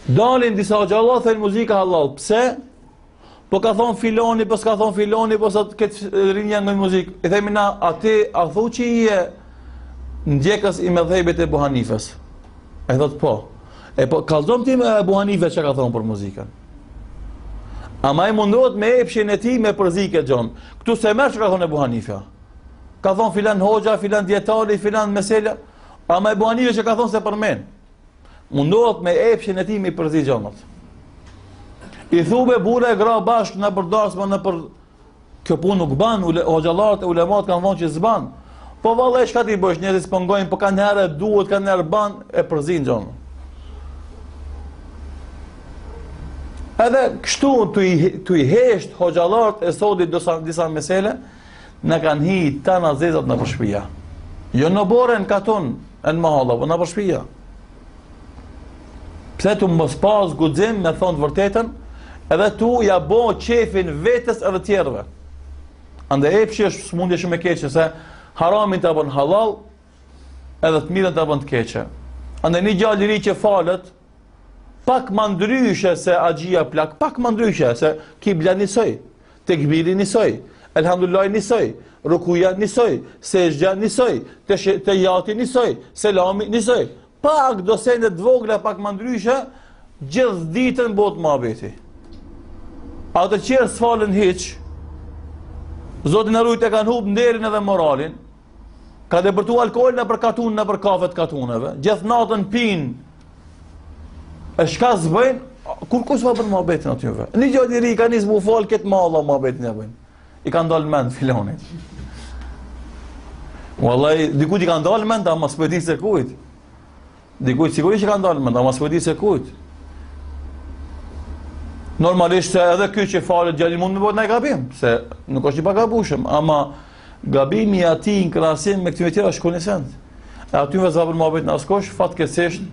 Dalin disa xhallah thënë muzika halal. Pse? Po ka thon filoni, po s'ka thon filoni, po sa këtë rinja nga muzikë. I themi na, aty a thu që i e ndjekës i medhhebit e Abu Hanifes. Ai thot po. E po kallzom ti me Abu Hanife që ka thon për muzikën. Ama i mundohet me epshin e ti me përzike gjon. Këtu se merr që ka thon Abu Hanife. Ka thon filan hoxha, filan dietari, filan mesela. Ama Abu Hanife që ka thon se përmen. Mundohet me epshin e ti me përzi gjonat. I thube bura e gra bashkë në përdarsma në për kjo punë nuk ban, hoxhallarët e ulemat kanë thonë që s'ban. Po valla e shka ti bësh, njerëzit s'pëngojnë, po kanë herë duhet, kanë herë ban e përzin gjonat. Edhe kështu të i hesht hoxhallarët e sotit disa mesele, në kanë hi ta në zezat në përshpia. Jo në boren katon e në mahalla, po në përshpia. Pse tu mos pas guxim me thonë të vërtetën, edhe tu ja bo qefin vetës edhe tjerëve. Ande epshi është smundje shumë e keqe, se haramin të bën halal, edhe të mirën të bën të keqe. Ande një gjallë i ri që falet, pak më ndryshe se agjia plak, pak më ndryshe se kibla njësoj, tekbiri njësoj, elhamdulillah njësoj, rukuja njësoj, sejgja njësoj, te jati njësoj, selami njësoj. Pak dosenet vogla, pak më ndryshe, gjithë ditën bot më abeti. Atë qërë s'falën hiq, Zotin e rujt e kanë hub nderin edhe moralin, ka depërtu alkoholin e për katun në për kafet katuneve, gjithë natën pin, e shka s'bëjnë, kur s'va për më abetin atyve. Një gjatë i ri ka njësë mu falë, këtë ma Allah më abetin e bëjnë. I kanë dalë mend filonit. Wallahi, dikujt i kanë dalë mend, ama s'pëti se kujt. Dikujt sigurisht i kanë dalë mend, ama s'pëti se kujt. Normalisht se edhe ky që falet gjallin mund me bëhet në gabim, se nuk është i pagabushëm, ama gabimi ati në krahasim me këtyre tjera është konisent. E atyve zabër më abet në askosh, fatkeqësisht